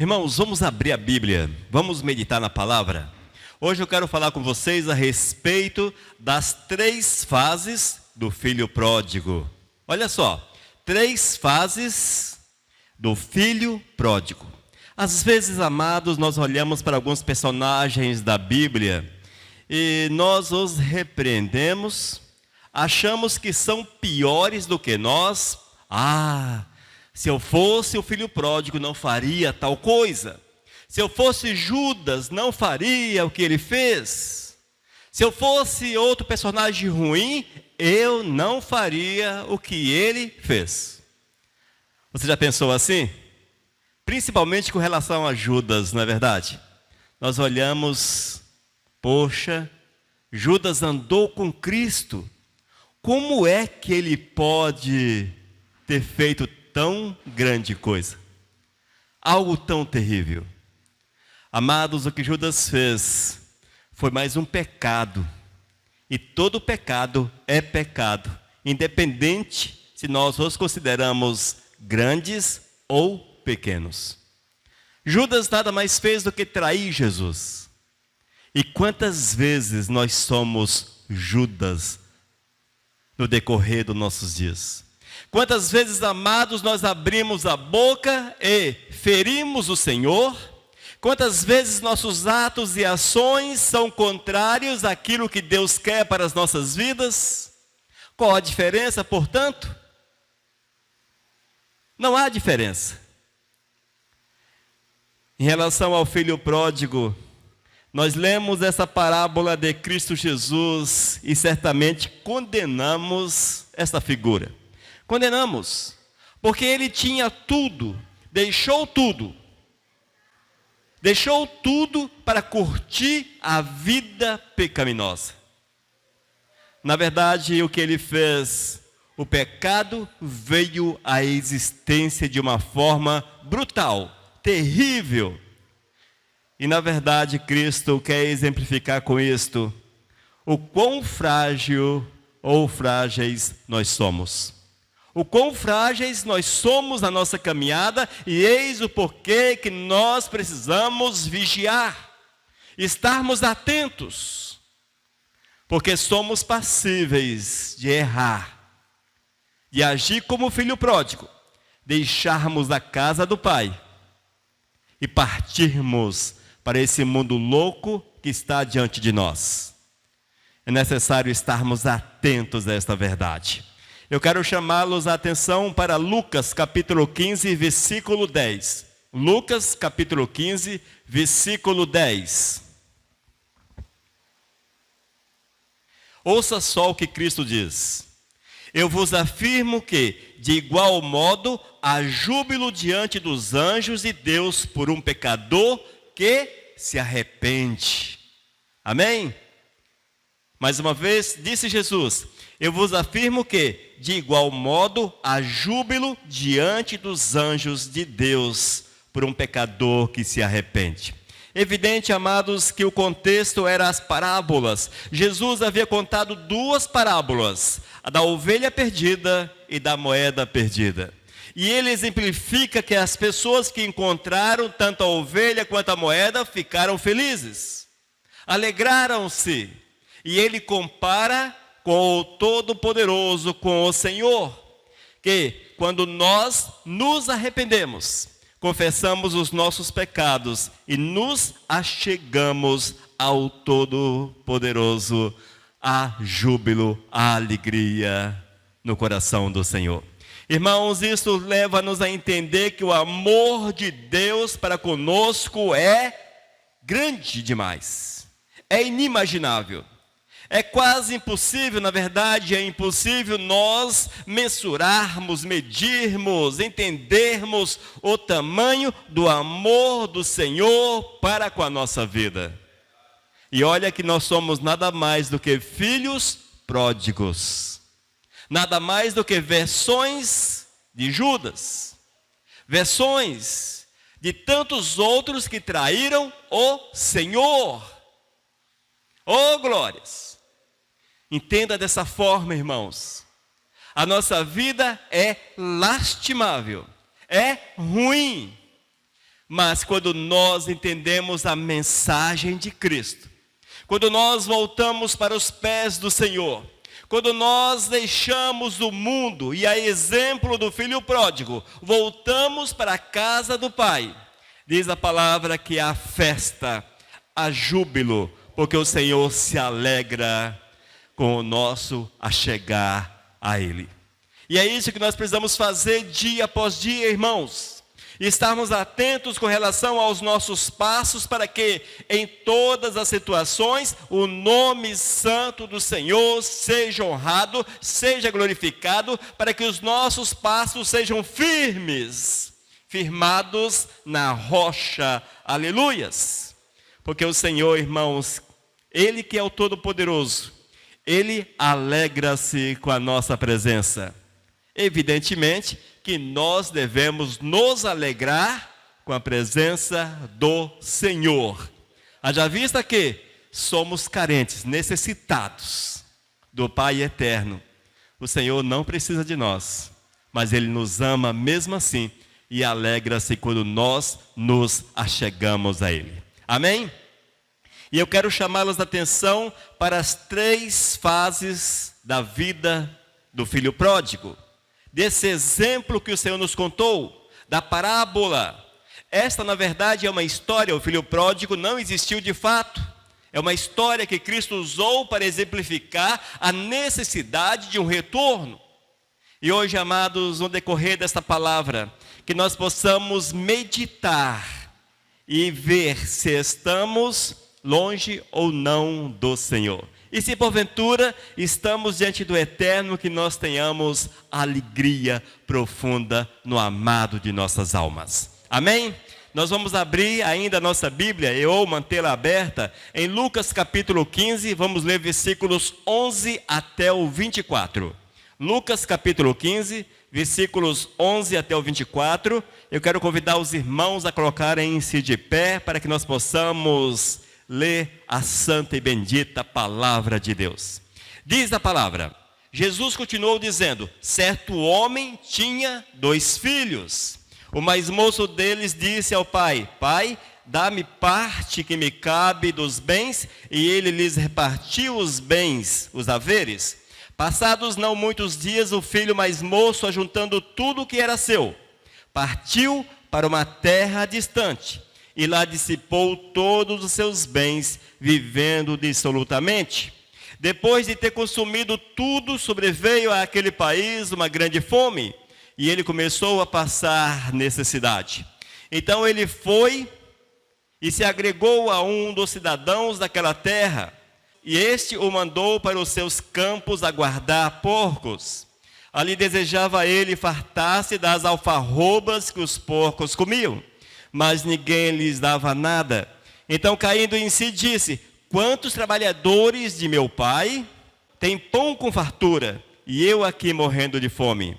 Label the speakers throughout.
Speaker 1: Irmãos, vamos abrir a Bíblia, vamos meditar na palavra. Hoje eu quero falar com vocês a respeito das 3 fases do filho pródigo. Olha só, 3 fases do filho pródigo. Às vezes, amados, nós olhamos para alguns personagens da Bíblia e nós os repreendemos, achamos que são piores do que nós. Se eu fosse o filho pródigo, não faria tal coisa. Se eu fosse Judas, não faria o que ele fez. Se eu fosse outro personagem ruim, eu não faria o que ele fez. Você já pensou assim? Principalmente com relação a Judas, não é verdade? Nós olhamos, poxa, Judas andou com Cristo. Como é que ele pode ter feito tão grande coisa? Algo tão terrível. Amados, o que Judas fez foi mais um pecado. E todo pecado é pecado, independente se nós os consideramos grandes ou pequenos. Judas nada mais fez do que trair Jesus. E quantas vezes nós somos Judas no decorrer dos nossos dias? Quantas vezes, amados, nós abrimos a boca e ferimos o Senhor? Quantas vezes nossos atos e ações são contrários àquilo que Deus quer para as nossas vidas? Qual a diferença, portanto? Não há diferença. Em relação ao filho pródigo, nós lemos essa parábola de Cristo Jesus e certamente condenamos essa figura. Condenamos, porque ele tinha tudo, deixou tudo para curtir a vida pecaminosa. Na verdade, o que ele fez, o pecado veio à existência de uma forma brutal, terrível. E na verdade, Cristo quer exemplificar com isto o quão frágil ou frágeis nós somos. O quão frágeis nós somos na nossa caminhada, e eis o porquê que nós precisamos vigiar, estarmos atentos, porque somos passíveis de errar, de agir como o filho pródigo, deixarmos a casa do Pai e partirmos para esse mundo louco que está diante de nós. É necessário estarmos atentos a esta verdade. Eu quero chamá-los a atenção para Lucas capítulo 15, versículo 10. Lucas capítulo 15, versículo 10. Ouça só o que Cristo diz. Eu vos afirmo que, de igual modo, há júbilo diante dos anjos de Deus por um pecador que se arrepende. Amém? Mais uma vez, disse Jesus, eu vos afirmo que, de igual modo, há júbilo diante dos anjos de Deus por um pecador que se arrepende. Evidente, amados, que o contexto era as parábolas. Jesus havia contado 2 parábolas, a da ovelha perdida e da moeda perdida. E ele exemplifica que as pessoas que encontraram tanto a ovelha quanto a moeda ficaram felizes, alegraram-se. E ele compara com o Todo-Poderoso, com o Senhor, que quando nós nos arrependemos, confessamos os nossos pecados e nos achegamos ao Todo-Poderoso, há júbilo, há alegria no coração do Senhor. Irmãos, isso leva-nos a entender que o amor de Deus para conosco é grande demais, é inimaginável. É quase impossível, na verdade, é impossível nós mensurarmos, medirmos, entendermos o tamanho do amor do Senhor para com a nossa vida. E olha que nós somos nada mais do que filhos pródigos. Nada mais do que versões de Judas. Versões de tantos outros que traíram o Senhor. Oh, glórias! Entenda dessa forma, irmãos. A nossa vida é lastimável, é ruim. Mas quando nós entendemos a mensagem de Cristo, quando nós voltamos para os pés do Senhor, quando nós deixamos o mundo e a exemplo do filho pródigo, voltamos para a casa do Pai, diz a palavra que há festa, há júbilo, porque o Senhor se alegra com o nosso achegar a Ele. E é isso que nós precisamos fazer dia após dia, irmãos. Estarmos atentos com relação aos nossos passos, para que em todas as situações o nome santo do Senhor seja honrado, seja glorificado, para que os nossos passos sejam firmes, firmados na rocha, aleluias. Porque o Senhor, irmãos, Ele que é o Todo-Poderoso, Ele alegra-se com a nossa presença. Evidentemente que nós devemos nos alegrar com a presença do Senhor. Haja vista que somos carentes, necessitados do Pai eterno. O Senhor não precisa de nós, mas Ele nos ama mesmo assim e alegra-se quando nós nos achegamos a Ele. Amém? E eu quero chamá-los a atenção para as 3 fases da vida do filho pródigo. Desse exemplo que o Senhor nos contou, da parábola. Esta, na verdade, é uma história, o filho pródigo não existiu de fato. É uma história que Cristo usou para exemplificar a necessidade de um retorno. E hoje, amados, no decorrer desta palavra, que nós possamos meditar e ver se estamos longe ou não do Senhor. E se porventura estamos diante do Eterno, que nós tenhamos alegria profunda no amado de nossas almas. Amém? Nós vamos abrir ainda a nossa Bíblia, ou mantê-la aberta, em Lucas capítulo 15, vamos ler versículos 11 até o 24. Lucas capítulo 15, versículos 11 até o 24. Eu quero convidar os irmãos a colocarem-se de pé, para que nós possamos ler a santa e bendita palavra de Deus. Diz a palavra: Jesus continuou dizendo: certo homem tinha 2 filhos. O mais moço deles disse ao pai: Pai, dá-me parte que me cabe dos bens. E ele lhes repartiu os bens, os haveres. Passados não muitos dias, o filho mais moço, ajuntando tudo o que era seu, partiu para uma terra distante, e lá dissipou todos os seus bens, vivendo dissolutamente. Depois de ter consumido tudo, sobreveio àquele país uma grande fome, e ele começou a passar necessidade. Então ele foi e se agregou a um dos cidadãos daquela terra, e este o mandou para os seus campos a guardar porcos. Ali desejava ele fartar-se das alfarrobas que os porcos comiam, mas ninguém lhes dava nada. Então, caindo em si, disse: quantos trabalhadores de meu pai têm pão com fartura, e eu aqui morrendo de fome?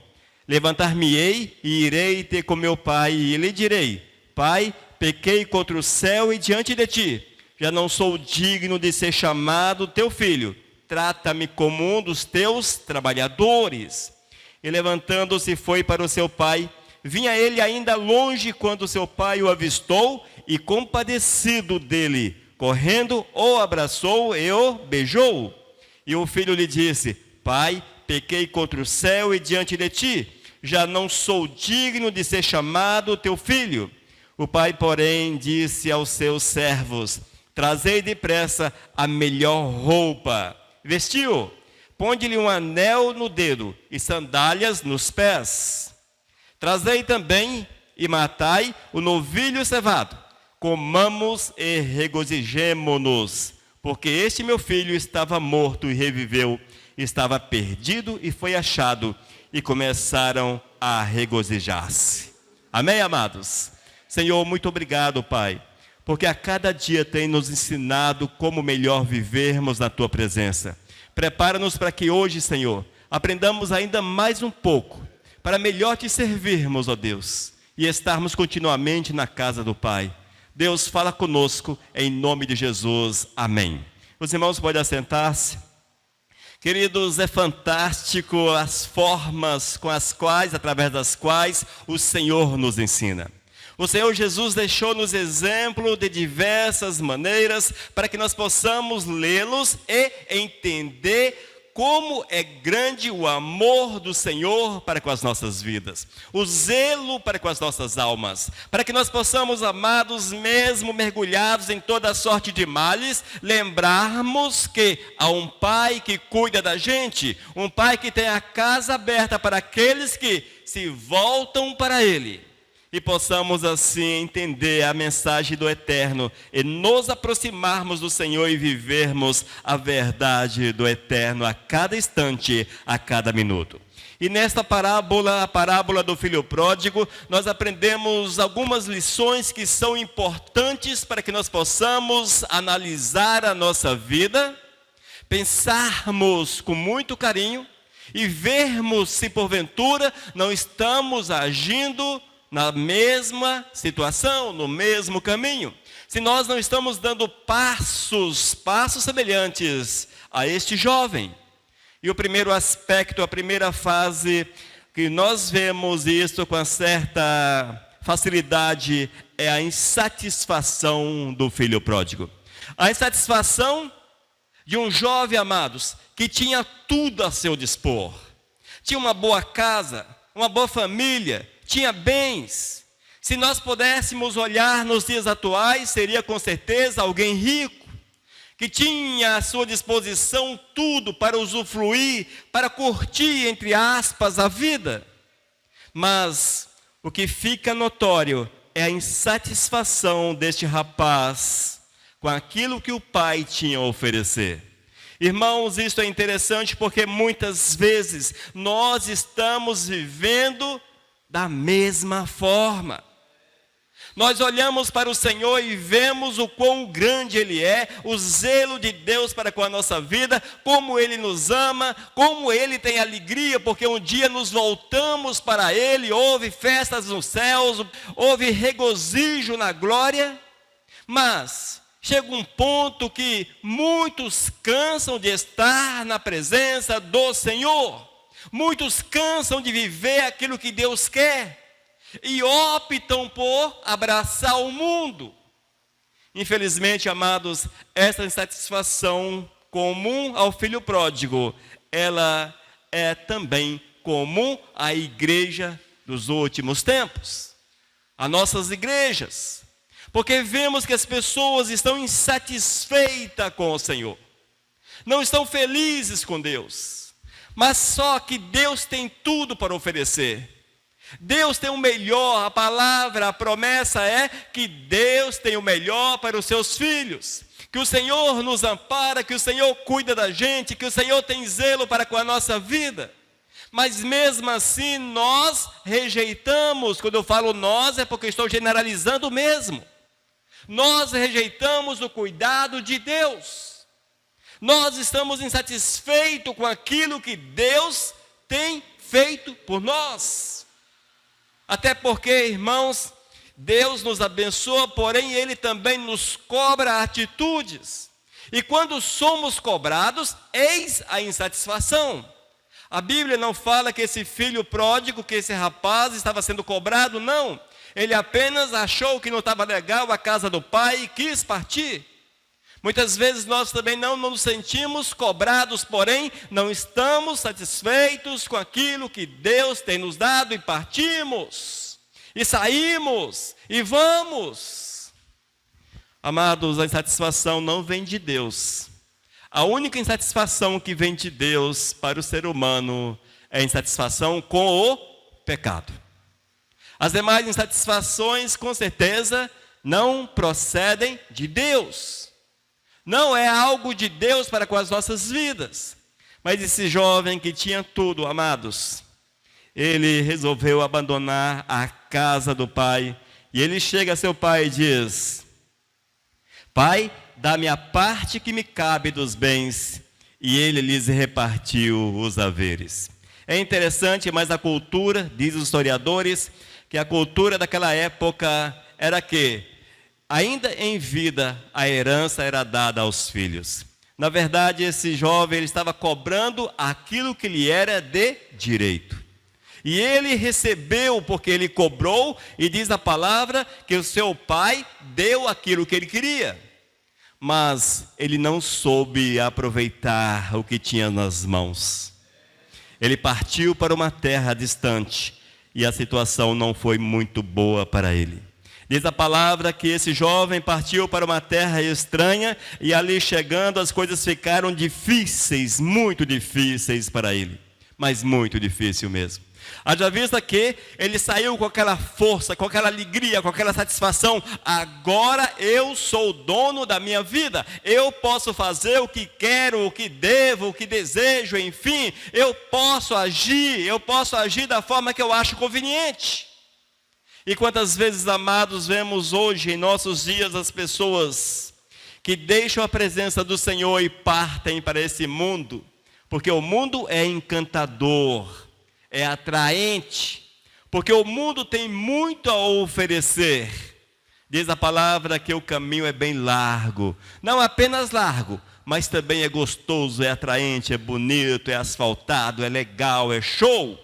Speaker 1: Levantar-me-ei e irei ter com meu pai, e lhe direi: Pai, pequei contra o céu e diante de ti, já não sou digno de ser chamado teu filho, trata-me como um dos teus trabalhadores. E levantando-se foi para o seu pai. Vinha ele ainda longe quando seu pai o avistou, e compadecido dele, correndo, o abraçou e o beijou. E o filho lhe disse: Pai, pequei contra o céu e diante de ti, já não sou digno de ser chamado teu filho. O pai, porém, disse aos seus servos: trazei depressa a melhor roupa, vestiu, ponde-lhe um anel no dedo e sandálias nos pés. Trazei também e matai o novilho cevado, comamos e regozijemo-nos, porque este meu filho estava morto e reviveu, estava perdido e foi achado, e começaram a regozijar-se. Amém, amados? Senhor, muito obrigado, Pai, porque a cada dia tem nos ensinado como melhor vivermos na Tua presença. Prepara-nos para que hoje, Senhor, aprendamos ainda mais um pouco, para melhor Te servirmos, ó Deus, e estarmos continuamente na casa do Pai. Deus, fala conosco, em nome de Jesus. Amém. Os irmãos podem assentar-se. Queridos, é fantástico as formas com as quais, através das quais, o Senhor nos ensina. O Senhor Jesus deixou-nos exemplo de diversas maneiras para que nós possamos lê-los e entender como é grande o amor do Senhor para com as nossas vidas, o zelo para com as nossas almas, para que nós possamos, amados, mesmo mergulhados em toda sorte de males, lembrarmos que há um Pai que cuida da gente, um Pai que tem a casa aberta para aqueles que se voltam para Ele. E possamos assim entender a mensagem do Eterno e nos aproximarmos do Senhor e vivermos a verdade do Eterno a cada instante, a cada minuto. E nesta parábola, a parábola do filho pródigo, nós aprendemos algumas lições que são importantes para que nós possamos analisar a nossa vida, pensarmos com muito carinho e vermos se porventura não estamos agindo na mesma situação, no mesmo caminho. Se nós não estamos dando passos semelhantes a este jovem. E o primeiro aspecto, a primeira fase que nós vemos isso com certa facilidade é a insatisfação do filho pródigo. A insatisfação de um jovem, amados, que tinha tudo a seu dispor. Tinha uma boa casa, uma boa família, tinha bens. Se nós pudéssemos olhar nos dias atuais, seria com certeza alguém rico, que tinha à sua disposição tudo para usufruir, para curtir, entre aspas, a vida. Mas o que fica notório é a insatisfação deste rapaz com aquilo que o pai tinha a oferecer. Irmãos, isso é interessante porque muitas vezes nós estamos vivendo da mesma forma. Nós olhamos para o Senhor e vemos o quão grande Ele é, o zelo de Deus para com a nossa vida, como Ele nos ama, como Ele tem alegria, porque um dia nos voltamos para Ele, houve festas nos céus, houve regozijo na glória, mas chega um ponto que muitos cansam de estar na presença do Senhor. Muitos cansam de viver aquilo que Deus quer e optam por abraçar o mundo. Infelizmente, amados, essa insatisfação comum ao filho pródigo, ela é também comum à igreja dos últimos tempos, a nossas igrejas, porque vemos que as pessoas estão insatisfeitas com o Senhor, não estão felizes com Deus. Mas só que Deus tem tudo para oferecer. Deus tem o melhor, a palavra, a promessa é que Deus tem o melhor para os seus filhos. Que o Senhor nos ampara, que o Senhor cuida da gente, que o Senhor tem zelo para com a nossa vida. Mas mesmo assim nós rejeitamos, quando eu falo nós é porque estou generalizando mesmo. Nós rejeitamos o cuidado de Deus. Nós estamos insatisfeitos com aquilo que Deus tem feito por nós. Até porque, irmãos, Deus nos abençoa, porém Ele também nos cobra atitudes. E quando somos cobrados, eis a insatisfação. A Bíblia não fala que esse filho pródigo, que esse rapaz estava sendo cobrado, não. Ele apenas achou que não estava legal a casa do pai e quis partir. Muitas vezes nós também não nos sentimos cobrados, porém não estamos satisfeitos com aquilo que Deus tem nos dado e partimos, e saímos, e vamos. Amados, a insatisfação não vem de Deus. A única insatisfação que vem de Deus para o ser humano é a insatisfação com o pecado. As demais insatisfações, com certeza, não procedem de Deus. Não é algo de Deus para com as nossas vidas. Mas esse jovem que tinha tudo, amados, ele resolveu abandonar a casa do pai. E ele chega a seu pai e diz: Pai, dá-me a parte que me cabe dos bens. E ele lhes repartiu os haveres. É interessante, mas a cultura, diz os historiadores, que a cultura daquela época era que ainda em vida, a herança era dada aos filhos. Na verdade, esse jovem ele estava cobrando aquilo que lhe era de direito. E ele recebeu porque ele cobrou, e diz a palavra que o seu pai deu aquilo que ele queria. Mas ele não soube aproveitar o que tinha nas mãos. Ele partiu para uma terra distante e a situação não foi muito boa para ele. Diz a palavra que esse jovem partiu para uma terra estranha e ali chegando as coisas ficaram difíceis, muito difíceis para ele. Mas muito difícil mesmo. Haja vista que ele saiu com aquela força, com aquela alegria, com aquela satisfação. Agora eu sou o dono da minha vida. Eu posso fazer o que quero, o que devo, o que desejo, enfim. Eu posso agir da forma que eu acho conveniente. E quantas vezes, amados, vemos hoje em nossos dias as pessoas que deixam a presença do Senhor e partem para esse mundo. Porque o mundo é encantador, é atraente, porque o mundo tem muito a oferecer. Diz a palavra que o caminho é bem largo, não apenas largo, mas também é gostoso, é atraente, é bonito, é asfaltado, é legal, é show.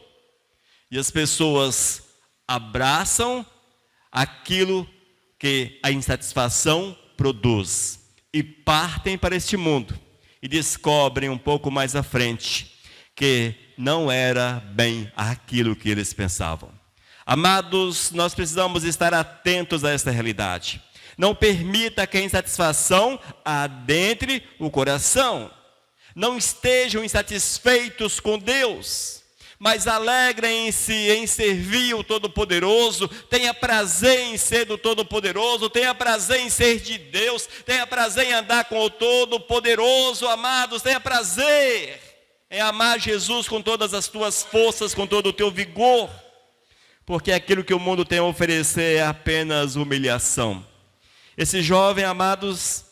Speaker 1: E as pessoas abraçam aquilo que a insatisfação produz e partem para este mundo. E descobrem um pouco mais à frente que não era bem aquilo que eles pensavam. Amados, nós precisamos estar atentos a esta realidade. Não permita que a insatisfação adentre o coração. Não estejam insatisfeitos com Deus, mas alegrem-se em servir o Todo-Poderoso, tenha prazer em ser do Todo-Poderoso, tenha prazer em ser de Deus, tenha prazer em andar com o Todo-Poderoso, amados, tenha prazer em amar Jesus com todas as tuas forças, com todo o teu vigor, porque aquilo que o mundo tem a oferecer é apenas humilhação. Esse jovem, amados,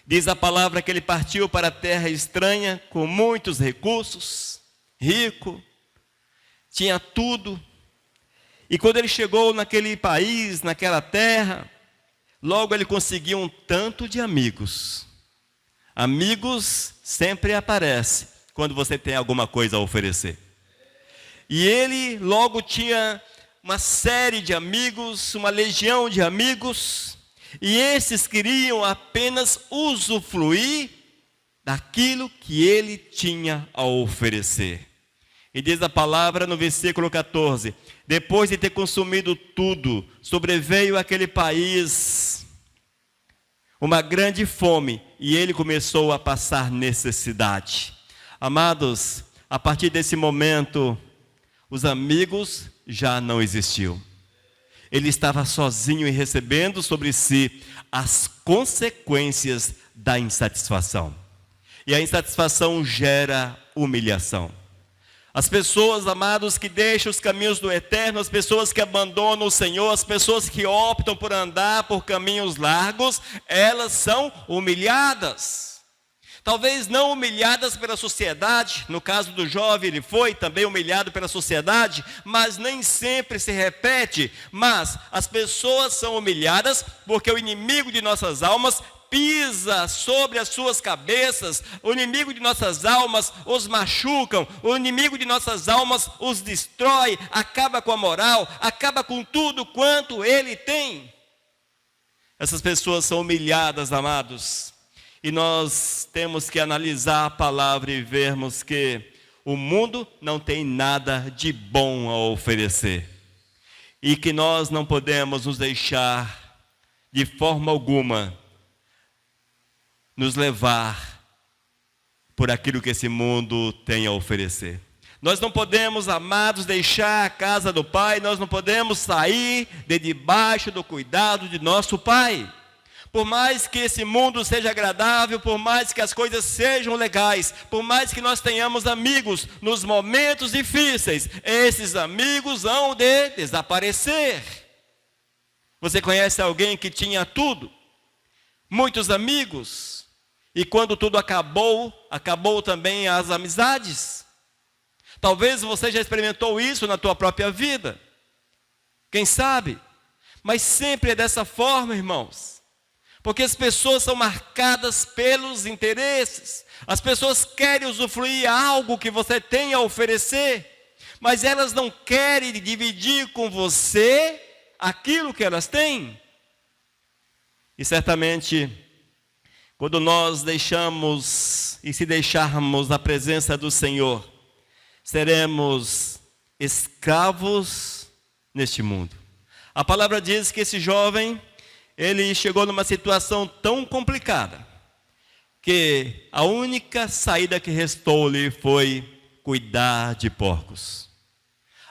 Speaker 1: diz a palavra que ele partiu para a terra estranha com muitos recursos, rico, tinha tudo. E quando ele chegou naquele país, naquela terra, logo ele conseguiu um tanto de amigos. Amigos sempre aparecem quando você tem alguma coisa a oferecer. E ele logo tinha uma série de amigos, uma legião de amigos, e esses queriam apenas usufruir daquilo que ele tinha a oferecer. E diz a palavra no versículo 14: depois de ter consumido tudo, sobreveio àquele país uma grande fome, e ele começou a passar necessidade. Amados, a partir desse momento, os amigos já não existiam. Ele estava sozinho e recebendo sobre si as consequências da insatisfação. E a insatisfação gera humilhação. As pessoas, amados, que deixam os caminhos do eterno, as pessoas que abandonam o Senhor, as pessoas que optam por andar por caminhos largos, elas são humilhadas. Talvez não humilhadas pela sociedade, no caso do jovem ele foi também humilhado pela sociedade, mas nem sempre se repete. Mas as pessoas são humilhadas porque o inimigo de nossas almas pisa sobre as suas cabeças, o inimigo de nossas almas os machucam, o inimigo de nossas almas os destrói, acaba com a moral, acaba com tudo quanto ele tem. Essas pessoas são humilhadas, amados, e nós temos que analisar a palavra e vermos que o mundo não tem nada de bom a oferecer, e que nós não podemos nos deixar de forma alguma nos levar por aquilo que esse mundo tem a oferecer. Nós não podemos, amados, deixar a casa do Pai, nós não podemos sair de debaixo do cuidado de nosso Pai. Por mais que esse mundo seja agradável, por mais que as coisas sejam legais, por mais que nós tenhamos amigos nos momentos difíceis, esses amigos hão de desaparecer. Você conhece alguém que tinha tudo? Muitos amigos. E quando tudo acabou, acabou também as amizades. Talvez você já experimentou isso na tua própria vida. Quem sabe? Mas sempre é dessa forma, irmãos. Porque as pessoas são marcadas pelos interesses. As pessoas querem usufruir algo que você tem a oferecer. mas elas não querem dividir com você aquilo que elas têm. E certamente, quando nós deixamos e se deixarmos na presença do Senhor, seremos escravos neste mundo. A palavra diz que esse jovem, ele chegou numa situação tão complicada, que a única saída que restou-lhe foi cuidar de porcos.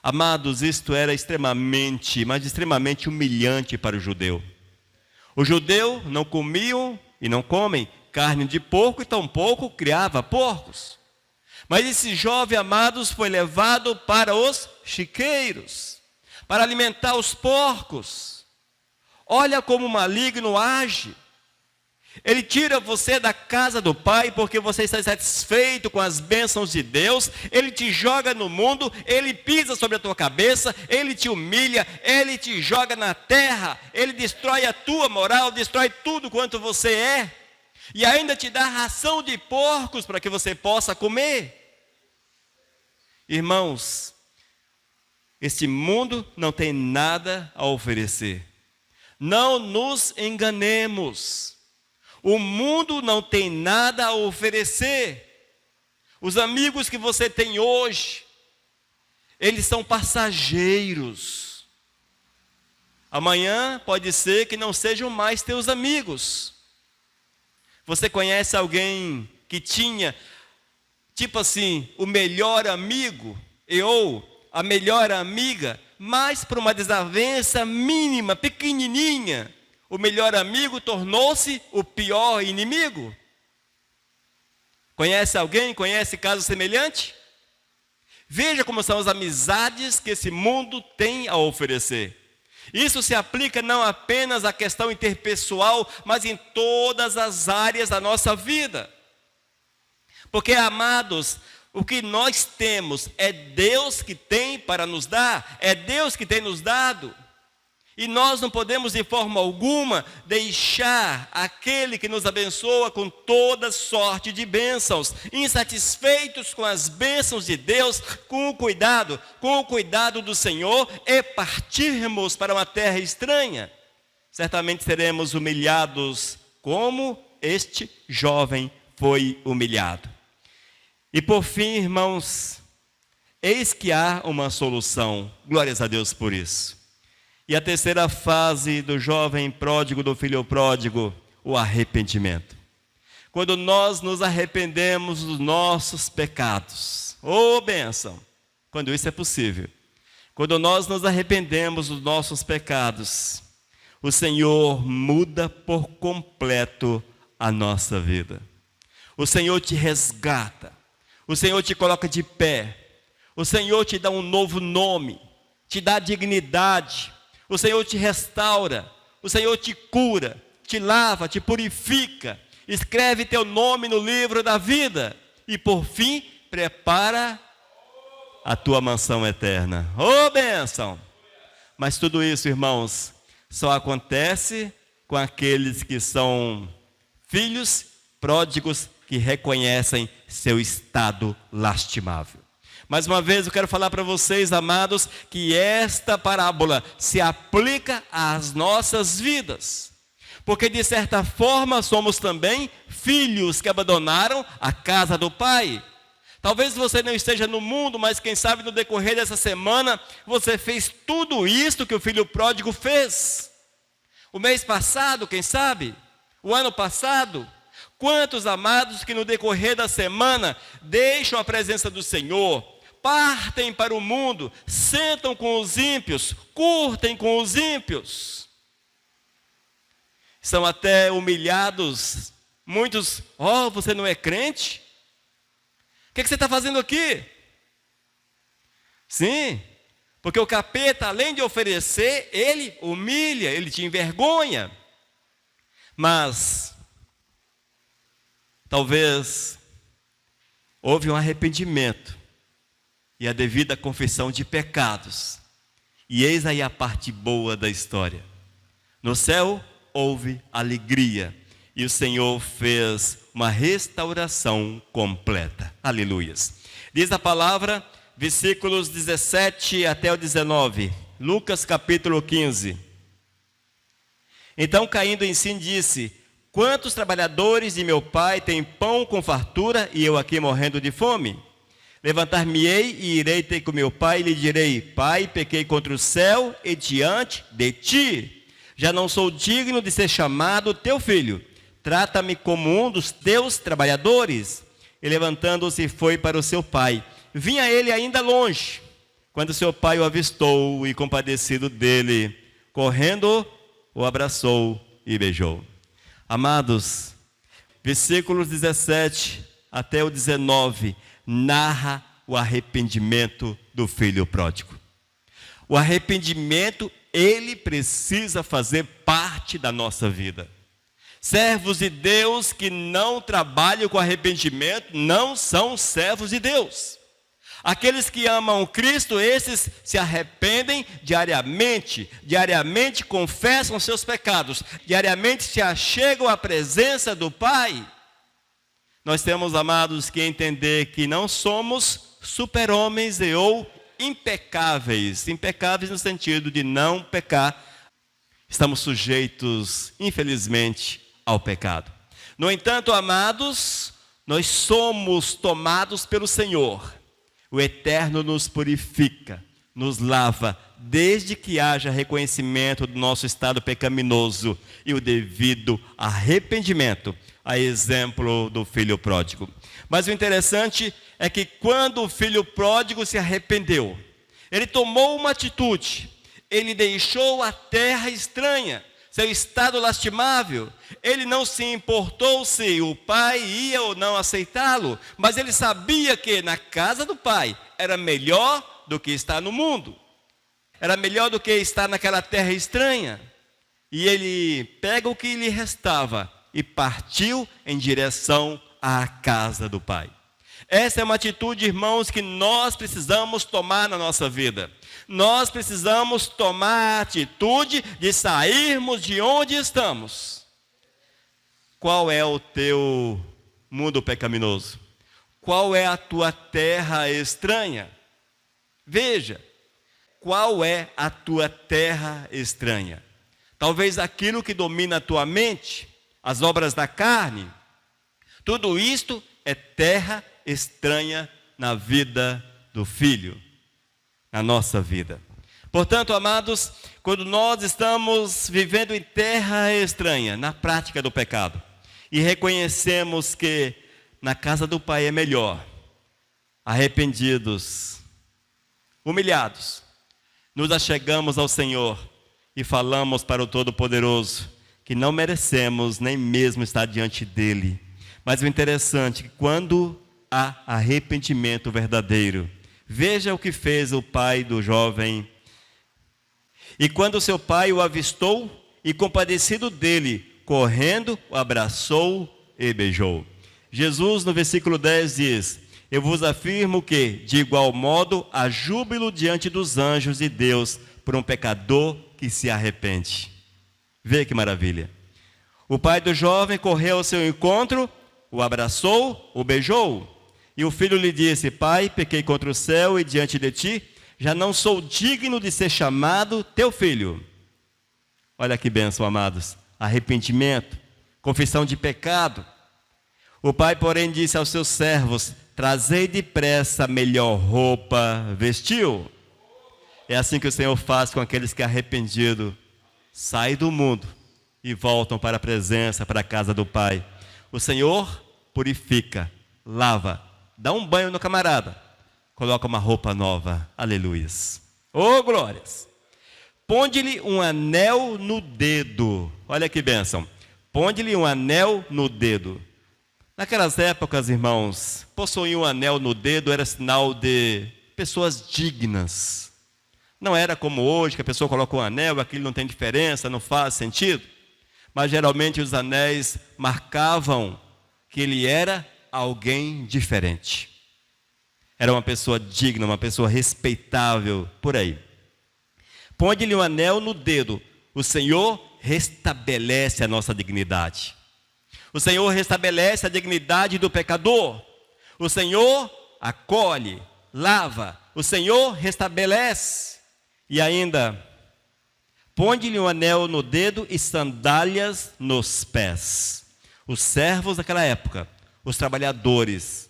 Speaker 1: Amados, isto era extremamente, mas extremamente humilhante para o judeu. O judeu não comiam e não comem carne de porco e tampouco criava porcos. Mas esse jovem, amados, foi levado para os chiqueiros, para alimentar os porcos. Olha como o maligno age. Ele tira você da casa do Pai porque você está satisfeito com as bênçãos de Deus. Ele te joga no mundo, ele pisa sobre a tua cabeça, ele te humilha, ele te joga na terra, ele destrói a tua moral, destrói tudo quanto você é. E ainda te dá ração de porcos para que você possa comer. Irmãos, este mundo não tem nada a oferecer. Não nos enganemos. O mundo não tem nada a oferecer. Os amigos que você tem hoje, eles são passageiros. Amanhã pode ser que não sejam mais teus amigos. Você conhece alguém que tinha, tipo assim, o melhor amigo ou a melhor amiga, mas por uma desavença mínima, pequenininha, o melhor amigo tornou-se o pior inimigo? Conhece alguém? Conhece caso semelhante? Veja como são as amizades que esse mundo tem a oferecer. Isso se aplica não apenas à questão interpessoal, mas em todas as áreas da nossa vida. Porque, amados, o que nós temos é Deus que tem para nos dar, é Deus que tem nos dado. E nós não podemos de forma alguma deixar aquele que nos abençoa com toda sorte de bênçãos, insatisfeitos com as bênçãos de Deus, com o cuidado do Senhor, e partirmos para uma terra estranha. Certamente seremos humilhados como este jovem foi humilhado. E por fim, irmãos, eis que há uma solução. Glórias a Deus por isso. E a terceira fase do jovem pródigo, do filho pródigo, o arrependimento. Quando nós nos arrependemos dos nossos pecados, bênção, quando isso é possível. Quando nós nos arrependemos dos nossos pecados, o Senhor muda por completo a nossa vida. O Senhor te resgata, o Senhor te coloca de pé, o Senhor te dá um novo nome, te dá dignidade. O Senhor te restaura, o Senhor te cura, te lava, te purifica, escreve teu nome no livro da vida e por fim prepara a tua mansão eterna. Bênção! Mas tudo isso, irmãos, só acontece com aqueles que são filhos pródigos que reconhecem seu estado lastimável. Mais uma vez eu quero falar para vocês, amados, que esta parábola se aplica às nossas vidas. Porque de certa forma somos também filhos que abandonaram a casa do Pai. Talvez você não esteja no mundo, mas quem sabe no decorrer dessa semana você fez tudo isto que o filho pródigo fez. O mês passado, quem sabe? O ano passado. Quantos amados que no decorrer da semana deixam a presença do Senhor, partem para o mundo, sentam com os ímpios, curtem com os ímpios. São até humilhados. Muitos, você não é crente? O que você está fazendo aqui? Sim, porque o capeta, além de oferecer, ele humilha, ele te envergonha. Mas, talvez, houve um arrependimento e a devida confissão de pecados. E eis aí a parte boa da história. No céu houve alegria e o Senhor fez uma restauração completa. Aleluias. Diz a palavra versículos 17 até o 19. Lucas capítulo 15. Então, caindo em si, disse: quantos trabalhadores de meu pai têm pão com fartura e eu aqui morrendo de fome? Levantar-me-ei e irei ter com meu pai e lhe direi: Pai, pequei contra o céu e diante de ti. Já não sou digno de ser chamado teu filho. Trata-me como um dos teus trabalhadores. E levantando-se foi para o seu pai. Vinha ele ainda longe, quando seu pai o avistou e, compadecido dele, correndo, o abraçou e beijou. Amados, versículos 17 até o 19 narra o arrependimento do filho pródigo. O arrependimento, ele precisa fazer parte da nossa vida. Servos de Deus que não trabalham com arrependimento não são servos de Deus. Aqueles que amam Cristo, esses se arrependem diariamente, diariamente confessam seus pecados, diariamente se achegam à presença do Pai. Nós temos, amados, que entender que não somos super-homens ou impecáveis. Impecáveis no sentido de não pecar. Estamos sujeitos, infelizmente, ao pecado. No entanto, amados, nós somos tomados pelo Senhor. O Eterno nos purifica, nos lava, desde que haja reconhecimento do nosso estado pecaminoso e o devido arrependimento, a exemplo do filho pródigo. Mas o interessante é que quando o filho pródigo se arrependeu, ele tomou uma atitude, ele deixou a terra estranha, seu estado lastimável. Ele não se importou se o pai ia ou não aceitá-lo, mas ele sabia que na casa do pai era melhor do que estar no mundo, era melhor do que estar naquela terra estranha. E ele pega o que lhe restava e partiu em direção à casa do pai. Essa é uma atitude, irmãos, que nós precisamos tomar na nossa vida. Nós precisamos tomar a atitude de sairmos de onde estamos. Qual é o teu mundo pecaminoso? Qual é a tua terra estranha? Veja, qual é a tua terra estranha? Talvez aquilo que domina a tua mente, as obras da carne. Tudo isto é terra estranha na vida do filho, na nossa vida. Portanto, amados, quando nós estamos vivendo em terra estranha, na prática do pecado, e reconhecemos que na casa do Pai é melhor, arrependidos, humilhados, nos achegamos ao Senhor e falamos para o Todo-Poderoso que não merecemos nem mesmo estar diante dEle. Mas o interessante é que quando há arrependimento verdadeiro, veja o que fez o pai do jovem. E quando seu pai o avistou e compadecido dele, correndo, o abraçou e beijou. Jesus no versículo 10 diz: eu vos afirmo que, de igual modo, há júbilo diante dos anjos de Deus por um pecador que se arrepende. Vê que maravilha. O pai do jovem correu ao seu encontro, o abraçou, o beijou. E o filho lhe disse: Pai, pequei contra o céu e diante de ti, já não sou digno de ser chamado teu filho. Olha que bênção, amados. Arrependimento, confissão de pecado. O pai, porém, disse aos seus servos: trazei depressa a melhor roupa, vestiu. É assim que o Senhor faz com aqueles que arrependidos saem do mundo e voltam para a presença, para a casa do Pai. O Senhor purifica, lava, dá um banho no camarada, coloca uma roupa nova. Aleluias. Oh, glórias. Ponde-lhe um anel no dedo. Olha que bênção. Ponde-lhe um anel no dedo. Naquelas épocas, irmãos, possuir um anel no dedo era sinal de pessoas dignas. Não era como hoje, que a pessoa coloca um anel, aquilo não tem diferença, não faz sentido. Mas geralmente os anéis marcavam que ele era alguém diferente. Era uma pessoa digna, uma pessoa respeitável, por aí. Põe-lhe um anel no dedo. O Senhor restabelece a nossa dignidade. O Senhor restabelece a dignidade do pecador. O Senhor acolhe, lava. o Senhor restabelece. E ainda, põe-lhe um anel no dedo e sandálias nos pés. Os servos daquela época, os trabalhadores,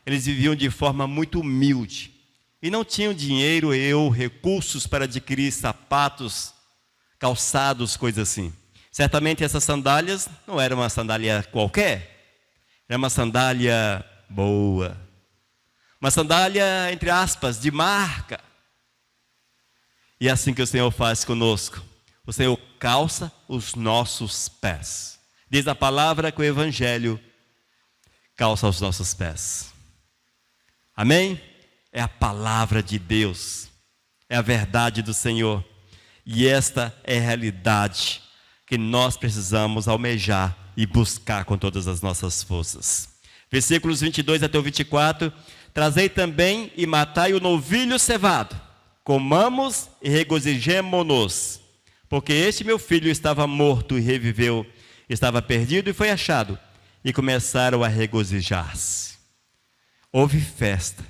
Speaker 1: eles viviam de forma muito humilde. E não tinham dinheiro ou recursos para adquirir sapatos, calçados, coisas assim. Certamente essas sandálias não era uma sandália qualquer. Era uma sandália boa. Uma sandália, entre aspas, de marca. E é assim que o Senhor faz conosco. O Senhor calça os nossos pés. Diz a palavra que o Evangelho calça os nossos pés. Amém? É a palavra de Deus. É a verdade do Senhor. E esta é a realidade que nós precisamos almejar e buscar com todas as nossas forças. Versículos 22 até o 24. Trazei também e matai o novilho cevado. Comamos e regozijemo-nos. Porque este meu filho estava morto e reviveu. Estava perdido e foi achado. E começaram a regozijar-se. Houve festa.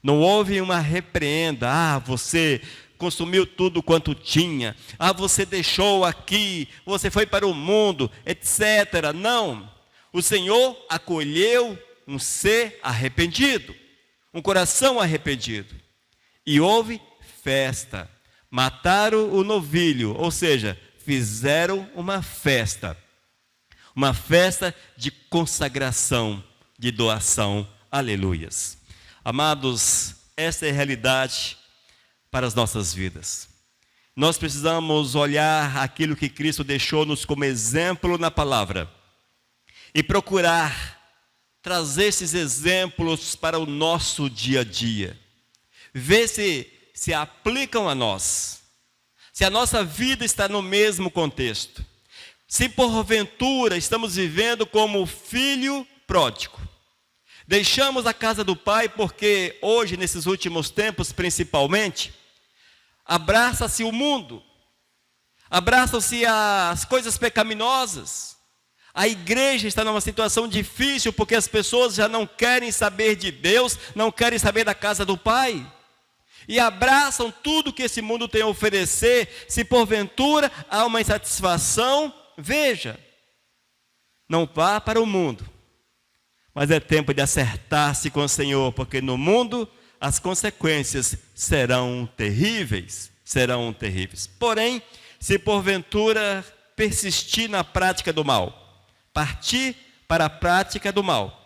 Speaker 1: Não houve uma repreenda. Ah, você consumiu tudo quanto tinha. Ah, você deixou aqui. Você foi para o mundo, etc. Não. O Senhor acolheu um ser arrependido. Um coração arrependido. E houve festa. Mataram o novilho. Ou seja, fizeram uma festa. Uma festa de consagração, de doação. Aleluias. Amados, essa é a realidade para as nossas vidas. Nós precisamos olhar aquilo que Cristo deixou-nos como exemplo na palavra e procurar trazer esses exemplos para o nosso dia a dia. Ver se aplicam a nós. Se a nossa vida está no mesmo contexto. Se porventura estamos vivendo como filho pródigo. Deixamos a casa do Pai porque hoje, nesses últimos tempos principalmente, abraça-se o mundo, abraçam-se as coisas pecaminosas. A igreja está numa situação difícil porque as pessoas já não querem saber de Deus, não querem saber da casa do Pai. E abraçam tudo que esse mundo tem a oferecer. Se porventura há uma insatisfação, veja, não vá para o mundo. Mas é tempo de acertar-se com o Senhor, porque no mundo as consequências serão terríveis, serão terríveis. Porém, se porventura persistir na prática do mal, partir para a prática do mal,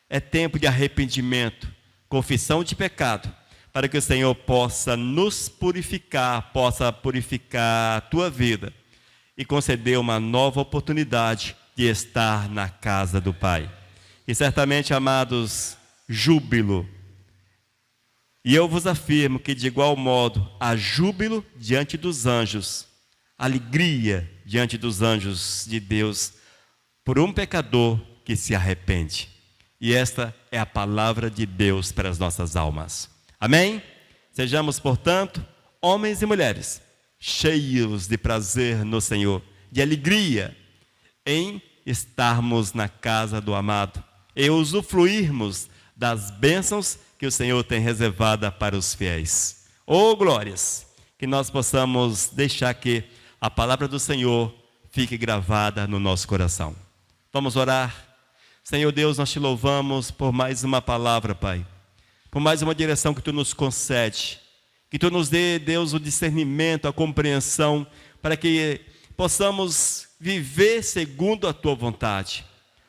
Speaker 1: é tempo de arrependimento, confissão de pecado, para que o Senhor possa nos purificar, possa purificar a tua vida e conceder uma nova oportunidade de estar na casa do Pai. E certamente, amados, júbilo. E eu vos afirmo que de igual modo há júbilo diante dos anjos, alegria diante dos anjos de Deus, por um pecador que se arrepende. E esta é a palavra de Deus para as nossas almas. Amém? Sejamos, portanto, homens e mulheres, cheios de prazer no Senhor, de alegria em estarmos na casa do amado, e usufruirmos das bênçãos que o Senhor tem reservada para os fiéis. Oh, glórias! Que nós possamos deixar que a palavra do Senhor fique gravada no nosso coração. Vamos orar. Senhor Deus, nós te louvamos por mais uma palavra, Pai. Por mais uma direção que Tu nos concede. Que Tu nos dê, Deus, o discernimento, a compreensão, para que possamos viver segundo a Tua vontade.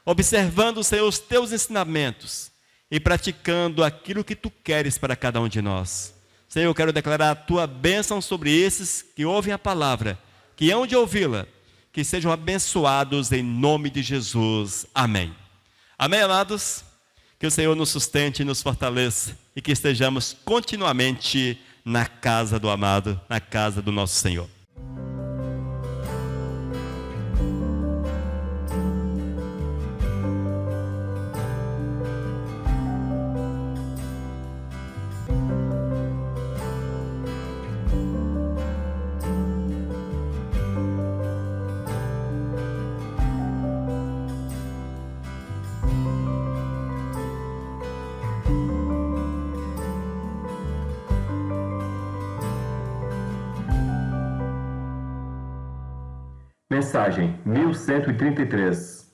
Speaker 1: Observando, Senhor, os Teus ensinamentos e praticando aquilo que Tu queres para cada um de nós. Senhor, eu quero declarar a Tua bênção sobre esses que ouvem a palavra, que hão de ouvi-la, que sejam abençoados em nome de Jesus. Amém. Amém, amados? Que o Senhor nos sustente e nos fortaleça e que estejamos continuamente na casa do amado, na casa do nosso Senhor.
Speaker 2: mensagem 1133.